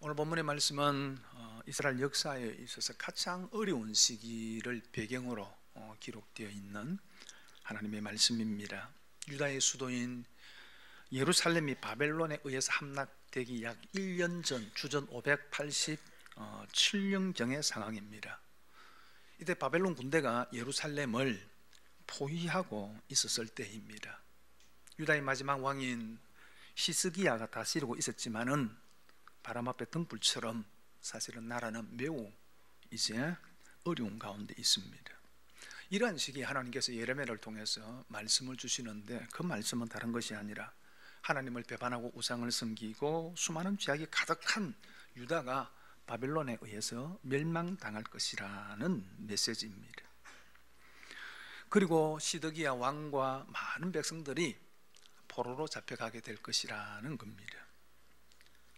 오늘 본문의 말씀은 이스라엘 역사에 있어서 가장 어려운 시기를 배경으로 기록되어 있는 하나님의 말씀입니다. 유다의 수도인 예루살렘이 바벨론에 의해서 함락되기 약 1년 전, 주전 587년경의 상황입니다. 이때 바벨론 군대가 예루살렘을 포위하고 있었을 때입니다. 유다의 마지막 왕인 히스기야가 다스리고 있었지만은 바람 앞에 등불처럼 사실은 나라는 매우 이제 어려운 가운데 있습니다. 이러한 시기에 하나님께서 예레미야를 통해서 말씀을 주시는데, 그 말씀은 다른 것이 아니라 하나님을 배반하고 우상을 섬기고 수많은 죄악이 가득한 유다가 바벨론에 의해서 멸망당할 것이라는 메시지입니다. 그리고 시드기야 왕과 많은 백성들이 포로로 잡혀가게 될 것이라는 겁니다.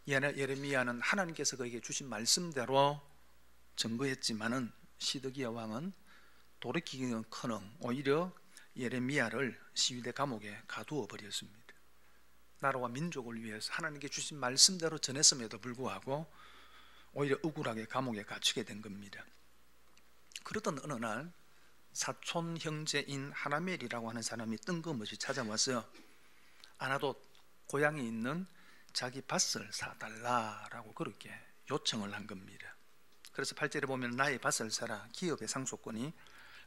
예레미야는 하나님께서 그에게 주신 말씀대로 증거했지만은 시드기야 왕은 돌이키기는커녕 오히려 예레미야를 시위대 감옥에 가두어 버렸습니다. 나라와 민족을 위해서 하나님께 주신 말씀대로 전했음에도 불구하고 오히려 억울하게 감옥에 갇히게 된 겁니다. 그러던 어느 날 사촌 형제인 하나멜이라고 하는 사람이 뜬금없이 찾아와서 아나돗 고향에 있는 자기 밭을 사달라라고 그렇게 요청을 한 겁니다. 그래서 8절에 보면 나의 밭을 사라, 기업의 상속권이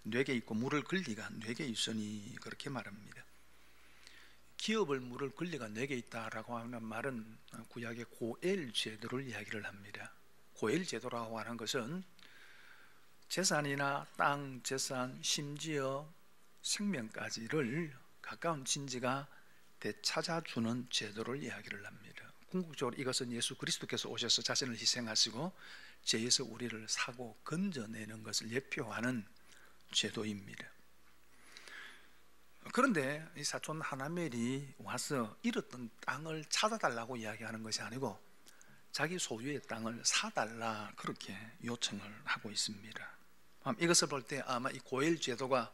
뇌게 있고 물을 권리가 뇌게 있으니, 그렇게 말합니다. 기업을 물을 권리가 뇌게 있다라고 하는 말은 구약의 고엘 제도를 이야기를 합니다. 고엘 제도라고 하는 것은 재산이나 땅, 재산, 심지어 생명까지를 가까운 친지가 되찾아주는 제도를 이야기를 합니다. 궁극적으로 이것은 예수 그리스도께서 오셔서 자신을 희생하시고 죄에서 우리를 사고 건져내는 것을 예표하는 제도입니다. 그런데 이 사촌 하나멜이 와서 잃었던 땅을 찾아달라고 이야기하는 것이 아니고 자기 소유의 땅을 사달라, 그렇게 요청을 하고 있습니다. 이것을 볼 때 아마 이 고엘 제도가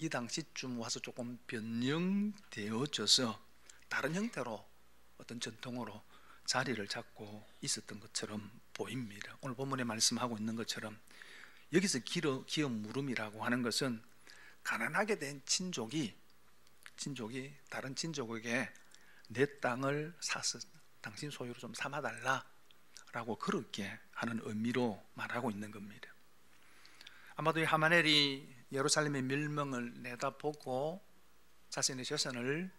이 당시쯤 와서 조금 변형되어져서 다른 형태로 어떤 전통으로 자리를 잡고 있었던 것처럼 보입니다. 오늘 본문에 말씀하고 있는 것처럼 여기서 기업 물음이라고 하는 것은 가난하게 된 친족이 다른 친족에게 내 땅을 사서 당신 소유로 좀 삼아달라라고 그렇게 하는 의미로 말하고 있는 겁니다. 아마도 이 하마넬이 예루살렘의 멸망을 내다보고 자신의 재산을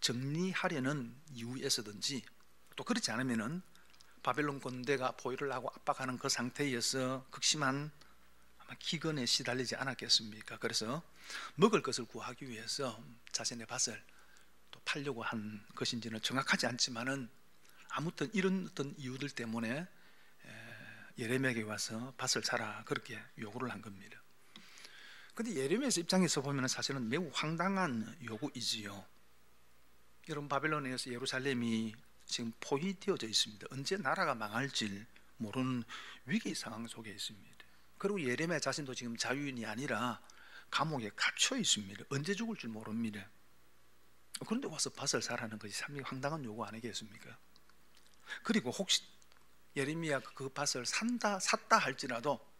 정리하려는 이유에서든지, 또 그렇지 않으면은 바벨론 군대가 포위를 하고 압박하는 그 상태에서 극심한 아마 기근에 시달리지 않았겠습니까? 그래서 먹을 것을 구하기 위해서 자신의 밭을 또 팔려고 한 것인지는 정확하지 않지만은 아무튼 이런 어떤 이유들 때문에 예레미야에게 와서 밭을 사라, 그렇게 요구를 한 겁니다. 근데 예레미야 입장에서 보면 사실은 매우 황당한 요구이지요. 여러분, 바벨론에 의해서 예루살렘이 지금 포위되어져 있습니다. 언제 나라가 망할지 모르는 위기 상황 속에 있습니다. 그리고 예레미야 자신도 지금 자유인이 아니라 감옥에 갇혀 있습니다. 언제 죽을 줄 모릅니다. 그런데 와서 밭을 사라는 것이 참 황당한 요구 아니겠습니까? 그리고 혹시 예레미야가 그 밭을 샀다 할지라도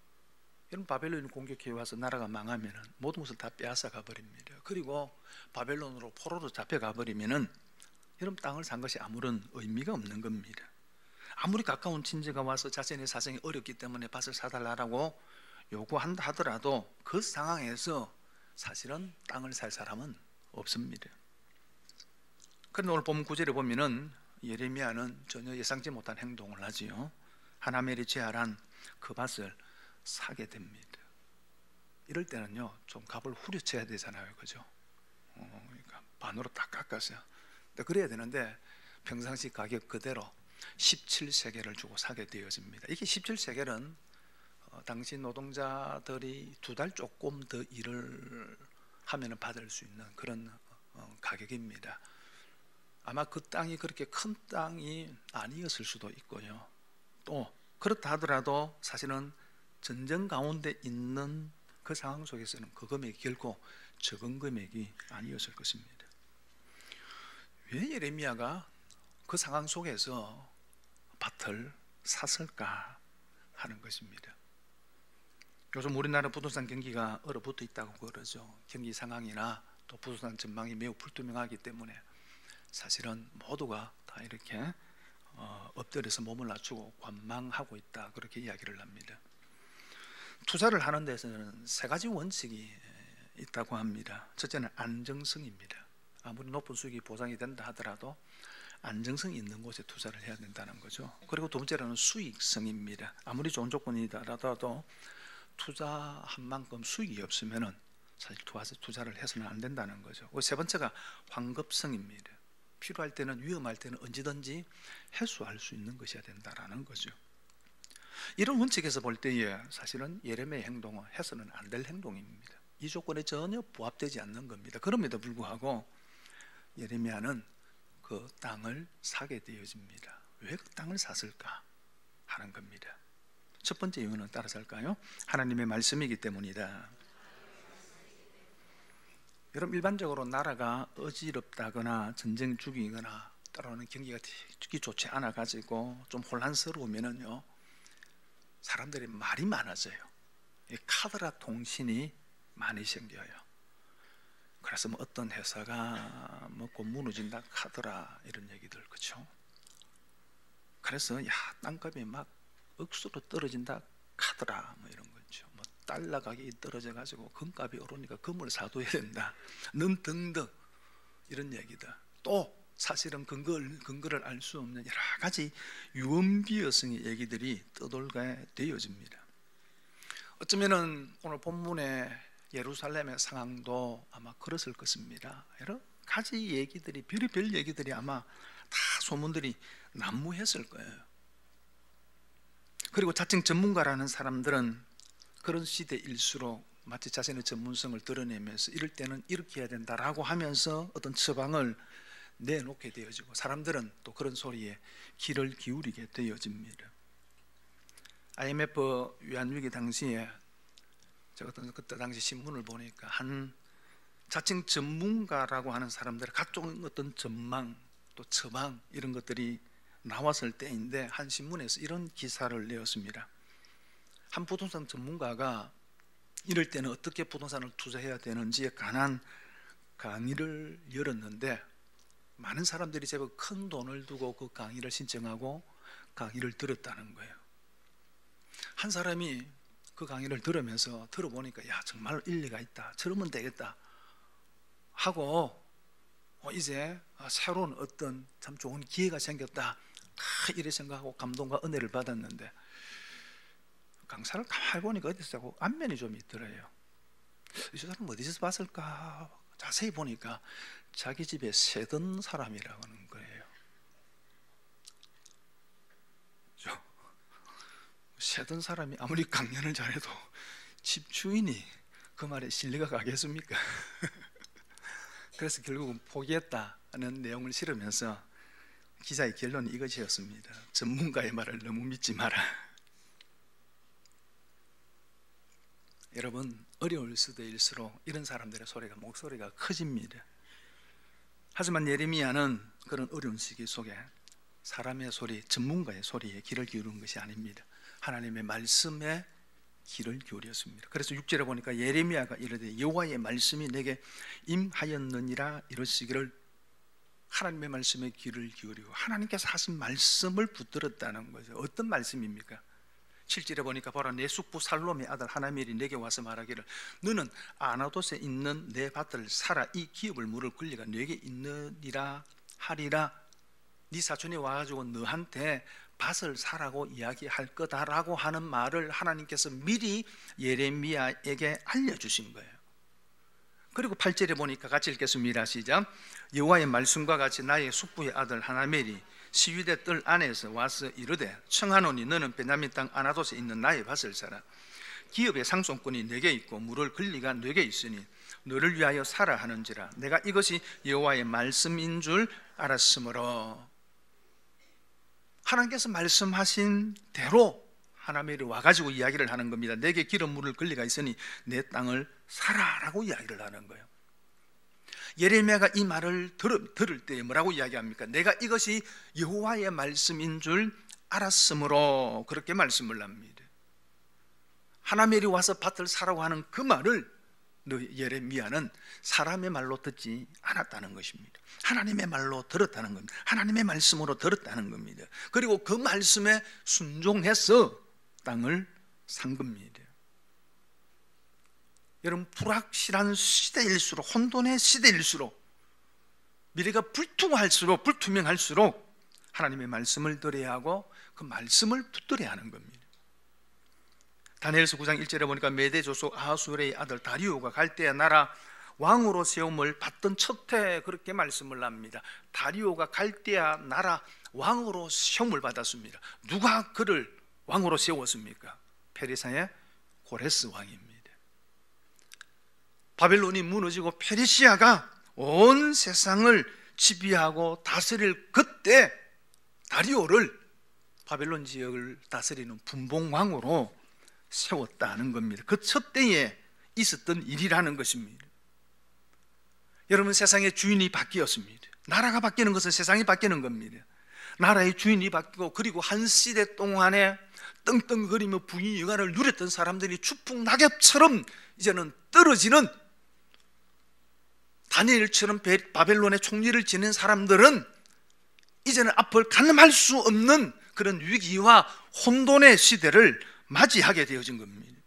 여러분, 바벨론이 공격해 와서 나라가 망하면 모든 것을 다 빼앗아가 버립니다. 그리고 바벨론으로 포로로 잡혀가 버리면은 여러분, 땅을 산 것이 아무런 의미가 없는 겁니다. 아무리 가까운 친지가 와서 자신의 사정이 어렵기 때문에 밭을 사달라고 요구한다 하더라도 그 상황에서 사실은 땅을 살 사람은 없습니다. 그런데 오늘 본문 9절에 보면은 예레미야는 전혀 예상치 못한 행동을 하지요. 하나멜이 제안한 그 밭을 사게 됩니다. 이럴 때는요, 좀 값을 후려쳐야 되잖아요, 그죠? 그러니까 반으로 딱 깎아서 그래야 되는데 평상시 가격 그대로 17세겔을 주고 사게 되어집니다. 이게 17세겔은 당시 노동자들이 2달 조금 더 일을 하면 받을 수 있는 그런 가격입니다. 아마 그 땅이 그렇게 큰 땅이 아니었을 수도 있고요. 또 그렇다 하더라도 사실은 전쟁 가운데 있는 그 상황 속에서는 그 금액이 결코 적은 금액이 아니었을 것입니다. 왜 예레미야가 그 상황 속에서 밭을 샀을까 하는 것입니다. 요즘 우리나라 부동산 경기가 얼어붙어 있다고 그러죠. 경기 상황이나 또 부동산 전망이 매우 불투명하기 때문에 사실은 모두가 다 이렇게 엎드려서 몸을 낮추고 관망하고 있다, 그렇게 이야기를 합니다. 투자를 하는 데서는 세 가지 원칙이 있다고 합니다. 첫째는 안정성입니다. 아무리 높은 수익이 보장이 된다 하더라도 안정성이 있는 곳에 투자를 해야 된다는 거죠. 그리고 두 번째로는 수익성입니다. 아무리 좋은 조건이라도 투자한 만큼 수익이 없으면 사실 투자를 해서는 안 된다는 거죠. 세 번째가 환급성입니다. 필요할 때는, 위험할 때는 언제든지 해소할 수 있는 것이어야 된다는 거죠. 이런 원칙에서 볼 때에 사실은 예레미야의 행동은 해서는 안 될 행동입니다. 이 조건에 전혀 부합되지 않는 겁니다. 그럼에도 불구하고 예레미야는 그 땅을 사게 되어집니다. 왜 그 땅을 샀을까 하는 겁니다. 첫 번째 이유는 따라서 할까요? 하나님의 말씀이기 때문이다. 여러분, 일반적으로 나라가 어지럽다거나 전쟁 중이거나 때로는 경기가 되게 좋지 않아 가지고 좀 혼란스러우면은요, 사람들이 말이 많아져요. 카드라 통신이 많이 생겨요. 그래서 뭐 어떤 회사가 곧 무너진다 카드라 이런 얘기들, 그렇죠? 그래서 땅값이 막 억수로 떨어진다 카드라 뭐 이런 거죠. 뭐 달러 가격이 떨어져 가지고 금값이 오르니까 금을 사둬야 된다 등등 이런 얘기다. 또 사실은 근거를 알 수 없는 여러 가지 유언비어성의 얘기들이 떠돌게 되어집니다. 어쩌면은 오늘 본문의 예루살렘의 상황도 아마 그랬을 것입니다. 여러 가지 얘기들이, 별의별 얘기들이 아마 다 소문들이 난무했을 거예요. 그리고 자칭 전문가라는 사람들은 그런 시대일수록 마치 자신의 전문성을 드러내면서 이럴 때는 이렇게 해야 된다라고 하면서 어떤 처방을 내놓게 되어지고, 사람들은 또 그런 소리에 귀를 기울이게 되어집니다. IMF 위안위기 당시에 제가 그때 당시 신문을 보니까 한 자칭 전문가라고 하는 사람들의 각종 어떤 전망 또 처방 이런 것들이 나왔을 때인데, 한 신문에서 이런 기사를 내었습니다. 한 부동산 전문가가 이럴 때는 어떻게 부동산을 투자해야 되는지에 관한 강의를 열었는데, 많은 사람들이 제법 큰 돈을 두고 그 강의를 신청하고 강의를 들었다는 거예요. 한 사람이 그 강의를 들어보니까 정말 일리가 있다, 저러면 되겠다 하고 이제 새로운 어떤 참 좋은 기회가 생겼다 이래 생각하고 감동과 은혜를 받았는데, 강사를 가만히 보니까 어디서 자꾸 안면이 좀 있더래요. 이 사람 어디서 봤을까 자세히 보니까 자기 집에 새던 사람이라고 하는 거예요. 새던 사람이 아무리 강연을 잘해도 집주인이 그 말에 신뢰가 가겠습니까? 그래서 결국은 포기했다는 내용을 실으면서 기자의 결론이 이것이었습니다. 전문가의 말을 너무 믿지 마라. 여러분, 어려울 수도일수록 이런 사람들의 목소리가 커집니다. 하지만 예레미야는 그런 어려운 시기 속에 사람의 소리, 전문가의 소리에 귀를 기울인 것이 아닙니다. 하나님의 말씀에 귀를 기울였습니다. 그래서 6절에 보니까 예레미야가 이르되 여호와의 말씀이 내게 임하였느니라 이러시기를, 하나님의 말씀에 귀를 기울이고 하나님께서 하신 말씀을 붙들었다는 거죠. 어떤 말씀입니까? 7절에 보니까 보라, 내 숙부 살롬의 아들 하나멜이 내게 와서 말하기를, 너는 아나돗에 있는 내 밭을 사라. 이 기업을 물을 권리가 내게 있느니라 하리라. 네 사촌이 와가지고 너한테 밭을 사라고 이야기할 거다라고 하는 말을 하나님께서 미리 예레미야에게 알려주신 거예요. 그리고 8절에 보니까 같이 읽겠습니다. 시작. 여호와의 말씀과 같이 나의 숙부의 아들 하나멜이 시위대 뜰 안에서 와서 이르되, 청하노니 너는 베냐민 땅 아나돗에 있는 나의 밭을 사라. 기업의 상속권이 내게 있고 물을 권리가 내게 있으니 너를 위하여 사라 하는지라. 내가 이것이 여호와의 말씀인 줄 알았으므로. 하나님께서 말씀하신 대로 하나멜이 와가지고 이야기를 하는 겁니다. 내게 기름 물을 권리가 있으니 내 땅을 사라라고 이야기를 하는 거예요. 예레미야가 이 말을 들을 때 뭐라고 이야기합니까? 내가 이것이 여호와의 말씀인 줄 알았으므로 그렇게 말씀을 합니다. 하나멜이 와서 밭을 사라고 하는 그 말을 예레미야는 사람의 말로 듣지 않았다는 것입니다. 하나님의 말로 들었다는 겁니다. 하나님의 말씀으로 들었다는 겁니다. 그리고 그 말씀에 순종해서 땅을 산 겁니다. 여러분, 불확실한 시대일수록, 혼돈의 시대일수록, 미래가 불투명할수록 하나님의 말씀을 들어야 하고 그 말씀을 붙들어야 하는 겁니다. 다니엘서 9장 1절에 보니까 메대 조속 아하수레의 아들 다리오가 갈대아 나라 왕으로 세움을 받던 첫해 그렇게 말씀을 합니다. 다리오가 갈대아 나라 왕으로 세움을 받았습니다. 누가 그를 왕으로 세웠습니까? 페르시아의 고레스 왕입니다. 바벨론이 무너지고 페르시아가 온 세상을 지배하고 다스릴 그때 다리오를 바벨론 지역을 다스리는 분봉왕으로 세웠다는 겁니다. 그 첫 때에 있었던 일이라는 것입니다. 여러분, 세상의 주인이 바뀌었습니다. 나라가 바뀌는 것은 세상이 바뀌는 겁니다. 나라의 주인이 바뀌고, 그리고 한 시대 동안에 떵떵거리며 부귀 영화를 누렸던 사람들이 추풍 낙엽처럼 이제는 떨어지는, 다니엘처럼 바벨론의 총리를 지낸 사람들은 이제는 앞을 가늠할 수 없는 그런 위기와 혼돈의 시대를 맞이하게 되어진 겁니다.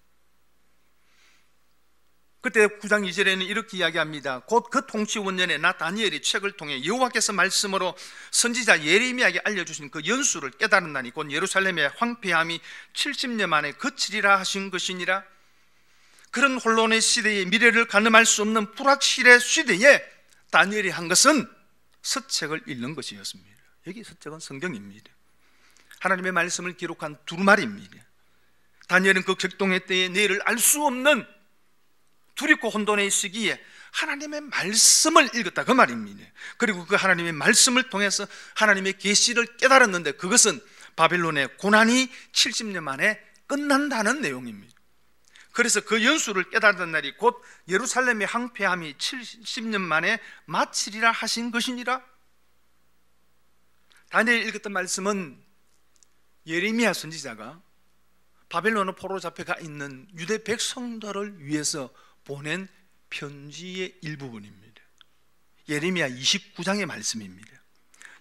그때 9장 2절에는 이렇게 이야기합니다. 곧 그 통치 원년에 나 다니엘이 책을 통해 여호와께서 말씀으로 선지자 예레미야에게 알려주신 그 연수를 깨달았나니 곧 예루살렘의 황폐함이 70년 만에 그치리라 하신 것이니라. 그런 혼돈의 시대에 미래를 가늠할 수 없는 불확실의 시대에 다니엘이 한 것은 서책을 읽는 것이었습니다. 여기 서책은 성경입니다. 하나님의 말씀을 기록한 두루마리입니다. 다니엘은 그 격동의 때에 내일을 알 수 없는 두렵고 혼돈의 시기에 하나님의 말씀을 읽었다, 그 말입니다. 그리고 그 하나님의 말씀을 통해서 하나님의 계시를 깨달았는데 그것은 바벨론의 고난이 70년 만에 끝난다는 내용입니다. 그래서 그 연수를 깨달은 날이 곧 예루살렘의 황폐함이 70년 만에 마치리라 하신 것이니라. 다니엘이 읽었던 말씀은 예레미야 선지자가 바벨론의 포로로 잡혀가 있는 유대 백성들을 위해서 보낸 편지의 일부분입니다. 예레미야 29장의 말씀입니다.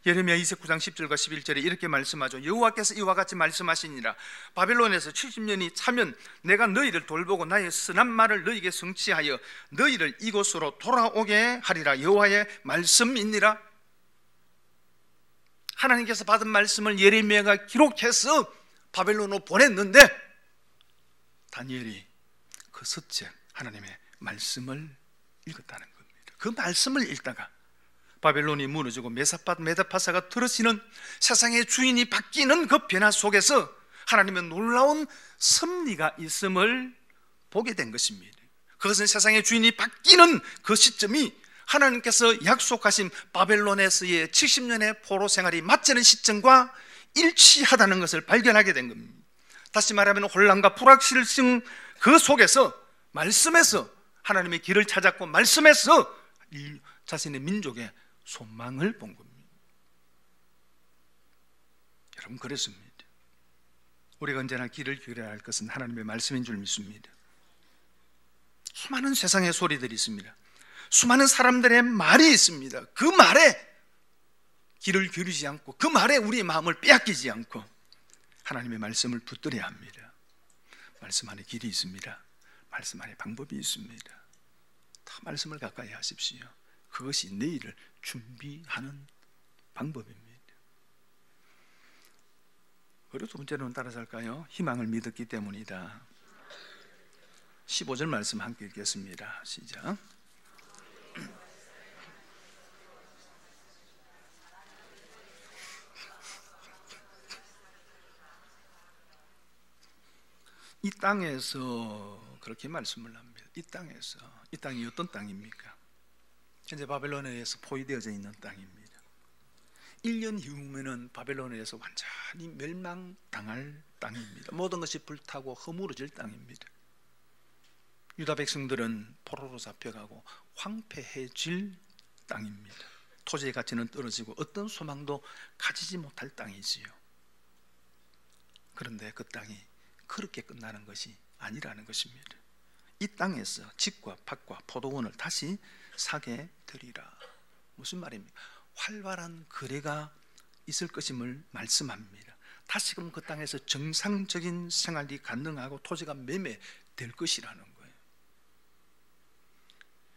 예레미야 29장 10절과 11절에 이렇게 말씀하죠. 여호와께서 이와 같이 말씀하시니라. 바벨론에서 70년이 차면 내가 너희를 돌보고 나의 선한 말을 너희에게 성취하여 너희를 이곳으로 돌아오게 하리라. 여호와의 말씀이니라. 하나님께서 받은 말씀을 예레미야가 기록해서 바벨론으로 보냈는데 다니엘이 그 서책 하나님의 말씀을 읽었다는 겁니다. 그 말씀을 읽다가 바벨론이 무너지고 메사파사가 들어지는, 세상의 주인이 바뀌는 그 변화 속에서 하나님의 놀라운 섭리가 있음을 보게 된 것입니다. 그것은 세상의 주인이 바뀌는 그 시점이 하나님께서 약속하신 바벨론에서의 70년의 포로 생활이 마치는 시점과 일치하다는 것을 발견하게 된 겁니다. 다시 말하면 혼란과 불확실성 그 속에서 말씀에서 하나님의 길을 찾았고 말씀에서 자신의 민족의 소망을 본 겁니다. 여러분, 그렇습니다. 우리가 언제나 길을 기울여야 할 것은 하나님의 말씀인 줄 믿습니다. 수많은 세상의 소리들이 있습니다. 수많은 사람들의 말이 있습니다. 그 말에 길을 기울이지 않고 그 말에 우리의 마음을 빼앗기지 않고 하나님의 말씀을 붙들어야 합니다. 말씀 안에 길이 있습니다. 말씀 안에 방법이 있습니다. 다 말씀을 가까이 하십시오. 그것이 내일을 준비하는 방법입니다. 그리고 두 번째로는 따라서 할까요? 희망을 믿었기 때문이다. 15절 말씀 함께 읽겠습니다. 시작. 이 땅에서 그렇게 말씀을 합니다. 이 땅에서, 이 땅이 어떤 땅입니까? 현재 바벨론에 의해서 포위되어져 있는 땅입니다. 1년 이후면은 바벨론에 의해서 완전히 멸망당할 땅입니다. 모든 것이 불타고 허물어질 땅입니다. 유다 백성들은 포로로 잡혀가고 황폐해질 땅입니다. 토지의 가치는 떨어지고 어떤 소망도 가지지 못할 땅이지요. 그런데 그 땅이 그렇게 끝나는 것이 아니라는 것입니다. 이 땅에서 집과 밭과 포도원을 다시 사게 되리라. 무슨 말입니까? 활발한 거래가 있을 것임을 말씀합니다. 다시금 그 땅에서 정상적인 생활이 가능하고 토지가 매매될 것이라는 거예요.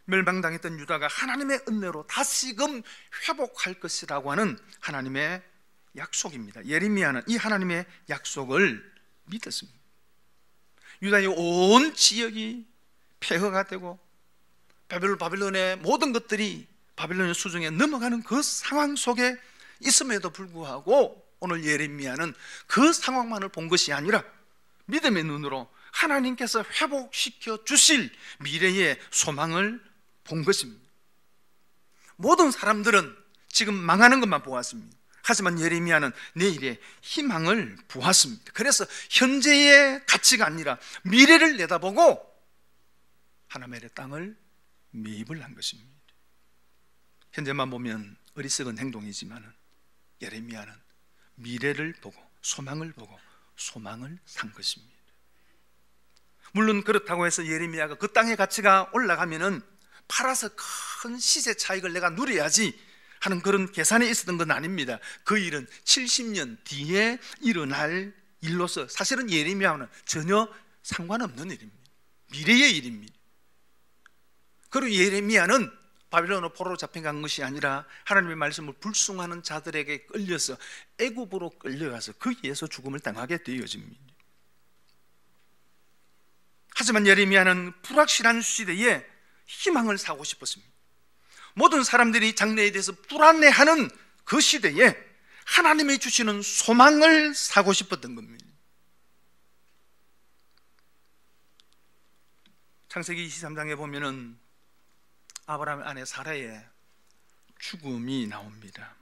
멸망당했던 유다가 하나님의 은혜로 다시금 회복할 것이라고 하는 하나님의 약속입니다. 예레미야는 이 하나님의 약속을 믿었습니다. 유다의 온 지역이 폐허가 되고 바빌론의 모든 것들이 바빌론의 수중에 넘어가는 그 상황 속에 있음에도 불구하고 오늘 예레미야는 그 상황만을 본 것이 아니라 믿음의 눈으로 하나님께서 회복시켜 주실 미래의 소망을 본 것입니다. 모든 사람들은 지금 망하는 것만 보았습니다. 하지만 예레미야는 내일의 희망을 보았습니다. 그래서 현재의 가치가 아니라 미래를 내다보고 하나님의 땅을 매입을 한 것입니다. 현재만 보면 어리석은 행동이지만 예레미야는 미래를 보고 소망을 보고 소망을 산 것입니다. 물론 그렇다고 해서 예레미야가 그 땅의 가치가 올라가면은 팔아서 큰 시세 차익을 내가 누려야지 하는 그런 계산이 있었던 건 아닙니다. 그 일은 70년 뒤에 일어날 일로서 사실은 예레미야와는 전혀 상관없는 일입니다. 미래의 일입니다. 그리고 예레미야는 바빌론으로 포로로 잡혀간 것이 아니라 하나님의 말씀을 불순종하는 자들에게 끌려서 애굽으로 끌려가서 거기에서 죽음을 당하게 되어집니다. 하지만 예레미야는 불확실한 시대에 희망을 사고 싶었습니다. 모든 사람들이 장래에 대해서 불안해하는 그 시대에 하나님이 주시는 소망을 사고 싶었던 겁니다. 창세기 23장에 보면은 아브라함의 아내 사라의 죽음이 나옵니다.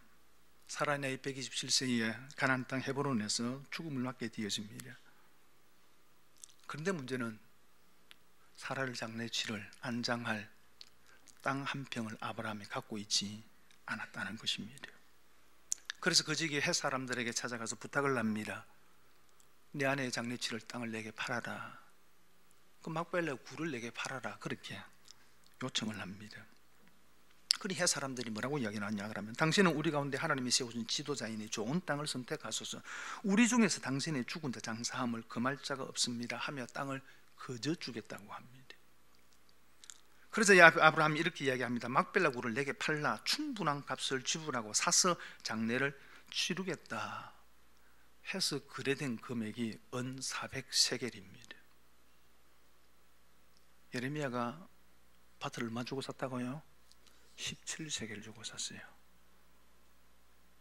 사라의 나이 127세에 가나안 땅 헤브론에서 죽음을 맞게 되어집니다. 그런데 문제는 사라를 장례치를 안장할 땅 한 평을 아브라함이 갖고 있지 않았다는 것입니다. 그래서 그 지기 헷 사람들에게 찾아가서 부탁을 합니다. 내 아내의 장례치를 땅을 내게 팔아라. 그 막벨라 굴을 내게 팔아라. 그렇게 요청을 합니다. 그리 헷 사람들이 뭐라고 이야기하냐 그러면 당신은 우리 가운데 하나님이 세우신 지도자이니 좋은 땅을 선택하소서. 우리 중에서 당신의 죽은 자 장사함을 금할 자가 없습니다 하며 땅을 거저 주겠다고 합니다. 그래서 아브라함이 이렇게 이야기합니다. 막벨라 굴을 내게 팔라 충분한 값을 지불하고 사서 장례를 치르겠다 해서 거래된 금액이 은 400세겔입니다. 예레미야가 밭을 얼마 주고 샀다고요? 17세겔 주고 샀어요.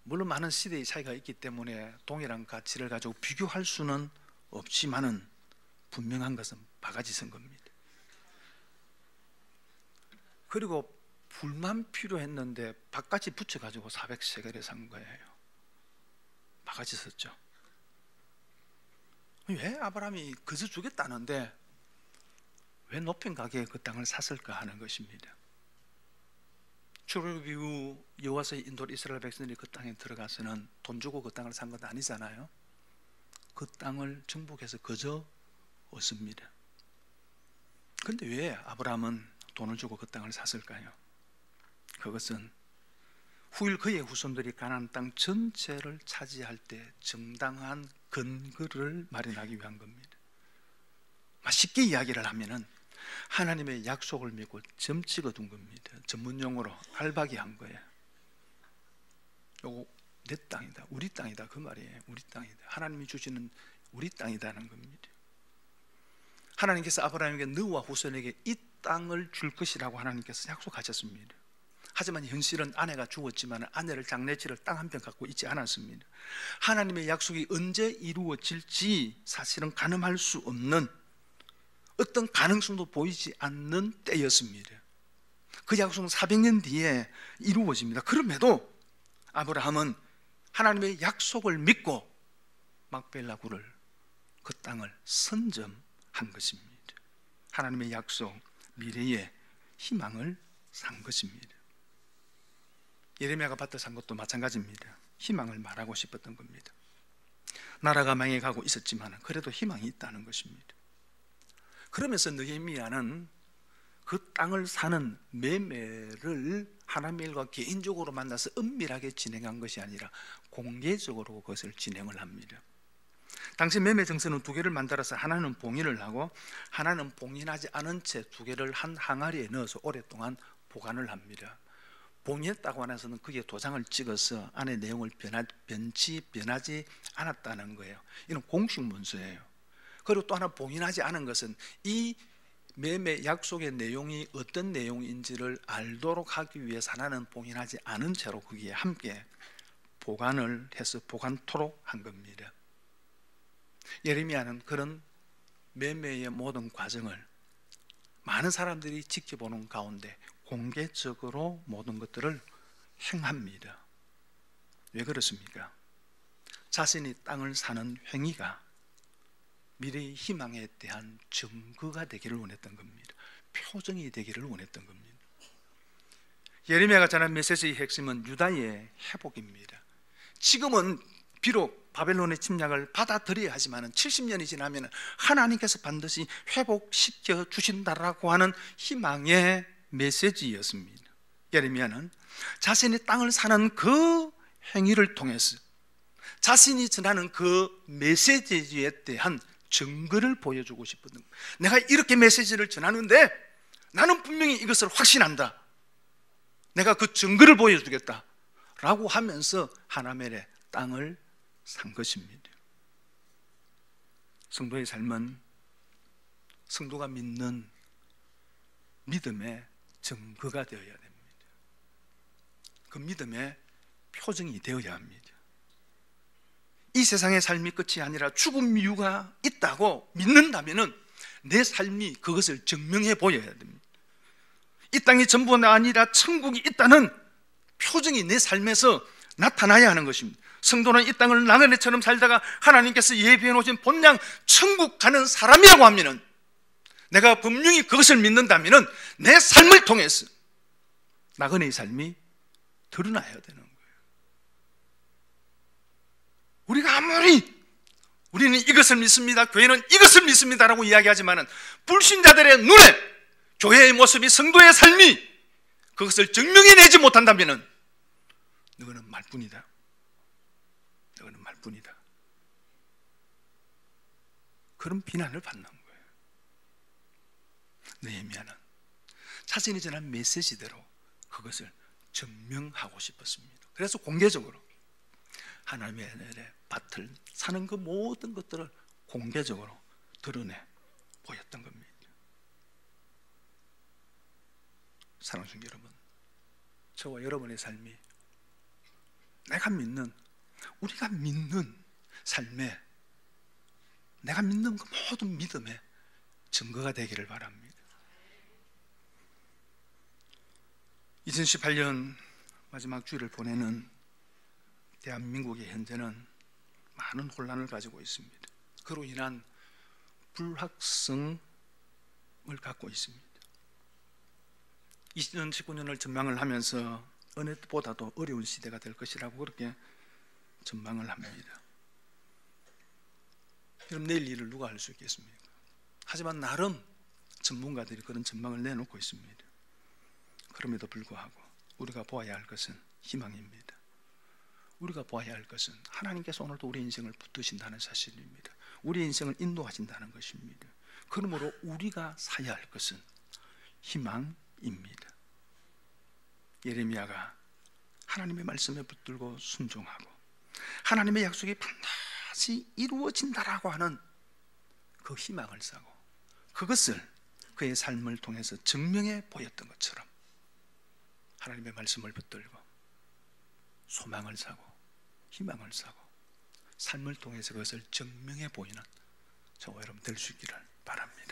물론 많은 시대의 차이가 있기 때문에 동일한 가치를 가지고 비교할 수는 없지만은 분명한 것은 바가지 선 겁니다. 그리고 불만 필요했는데 밭까지 붙여가지고 400세겔에 산 거예요. 바가지 섰죠. 왜 아브라함이 그저 주겠다는데 왜 높은 가격에 그 땅을 샀을까 하는 것입니다. 출애굽 이후 여호와의 인도로 이스라엘 백성들이 그 땅에 들어가서는 돈 주고 그 땅을 산 건 아니잖아요. 그 땅을 정복해서 거저 얻습니다. 그런데 왜 아브라함은 돈을 주고 그 땅을 샀을까요? 그것은 후일 그의 후손들이 가나안 땅 전체를 차지할 때 정당한 근거를 마련하기 위한 겁니다. 쉽게 이야기를 하면은 하나님의 약속을 믿고 점 찍어둔 겁니다. 전문용어로 알박이 한 거예요. 요거 내 땅이다, 우리 땅이다 그 말이에요. 우리 땅이다. 하나님이 주시는 우리 땅이다는 겁니다. 하나님께서 아브라함에게 너와 후손에게 이 땅을 줄 것이라고 하나님께서 약속하셨습니다. 하지만 현실은 아내가 죽었지만 아내를 장례치를 땅 한 평 갖고 있지 않았습니다. 하나님의 약속이 언제 이루어질지 사실은 가늠할 수 없는 어떤 가능성도 보이지 않는 때였습니다. 그 약속은 400년 뒤에 이루어집니다. 그럼에도 아브라함은 하나님의 약속을 믿고 막벨라 굴을 그 땅을 선점한 것입니다. 하나님의 약속, 미래의 희망을 산 것입니다. 예레미야가 밭을 산 것도 마찬가지입니다. 희망을 말하고 싶었던 겁니다. 나라가 망해가고 있었지만 그래도 희망이 있다는 것입니다. 그러면서 느헤미야는 그 땅을 사는 매매를 하나님의 일과 개인적으로 만나서 은밀하게 진행한 것이 아니라 공개적으로 그것을 진행을 합니다. 당시 매매 정서는 두 개를 만들어서 하나는 봉인을 하고 하나는 봉인하지 않은 채 두 개를 한 항아리에 넣어서 오랫동안 보관을 합니다. 봉인했다고 하면서는 거기에 도장을 찍어서 안에 내용을 변하지 않았다는 거예요. 이건 공식 문서예요. 그리고 또 하나 봉인하지 않은 것은 이 매매 약속의 내용이 어떤 내용인지를 알도록 하기 위해서 하나는 봉인하지 않은 채로 거기에 함께 보관을 해서 보관토록 한 겁니다. 예레미야는 그런 매매의 모든 과정을 많은 사람들이 지켜보는 가운데 공개적으로 모든 것들을 행합니다. 왜 그렇습니까? 자신이 땅을 사는 행위가 미래의 희망에 대한 증거가 되기를 원했던 겁니다. 표정이 되기를 원했던 겁니다. 예레미야가 전한 메시지의 핵심은 유다의 회복입니다. 지금은 비록 바벨론의 침략을 받아들여야 하지만 70년이 지나면 하나님께서 반드시 회복시켜 주신다라고 하는 희망의 메시지였습니다. 예레미야는 자신이 땅을 사는 그 행위를 통해서 자신이 전하는 그 메시지에 대한 증거를 보여주고 싶은 거예요. 내가 이렇게 메시지를 전하는데 나는 분명히 이것을 확신한다. 내가 그 증거를 보여주겠다 라고 하면서 하나멜의 땅을 산 것입니다. 성도의 삶은 성도가 믿는 믿음의 증거가 되어야 됩니다. 그 믿음의 표정이 되어야 합니다. 이 세상의 삶이 끝이 아니라 죽음 이유가 있다고 믿는다면 내 삶이 그것을 증명해 보여야 됩니다. 이 땅이 전부가 아니라 천국이 있다는 표정이 내 삶에서 나타나야 하는 것입니다. 성도는 이 땅을 나그네처럼 살다가 하나님께서 예비해 놓으신 본향 천국 가는 사람이라고 하면은 내가 분명히 그것을 믿는다면 내 삶을 통해서 나그네의 삶이 드러나야 되는 거예요. 우리가 아무리 우리는 이것을 믿습니다, 교회는 이것을 믿습니다라고 이야기하지만 불신자들의 눈에 교회의 모습이, 성도의 삶이 그것을 증명해내지 못한다면 너는 말뿐이다. 너는 말뿐이다. 그런 비난을 받는 거예요. 느헤미야는 자신이 전한 메시지대로 그것을 증명하고 싶었습니다. 그래서 공개적으로 하나님의 밭을 사는 그 모든 것들을 공개적으로 드러내 보였던 겁니다. 사랑하는 성도 여러분, 저와 여러분의 삶이 내가 믿는, 우리가 믿는 삶에 내가 믿는 그 모든 믿음의 증거가 되기를 바랍니다. 2018년 마지막 주일을 보내는 대한민국의 현재는 많은 혼란을 가지고 있습니다. 그로 인한 불확성을 갖고 있습니다. 2019년을 전망을 하면서 어느 때보다도 어려운 시대가 될 것이라고 그렇게 전망을 합니다. 그럼 내일 일을 누가 할 수 있겠습니까? 하지만 나름 전문가들이 그런 전망을 내놓고 있습니다. 그럼에도 불구하고 우리가 보아야 할 것은 희망입니다. 우리가 보아야 할 것은 하나님께서 오늘도 우리 인생을 붙드신다는 사실입니다. 우리 인생을 인도하신다는 것입니다. 그러므로 우리가 사야 할 것은 희망입니다. 예레미야가 하나님의 말씀에 붙들고 순종하고 하나님의 약속이 반드시 이루어진다라고 하는 그 희망을 사고 그것을 그의 삶을 통해서 증명해 보였던 것처럼 하나님의 말씀을 붙들고 소망을 사고 희망을 사고 삶을 통해서 그것을 증명해 보이는 저와 여러분 될 수 있기를 바랍니다.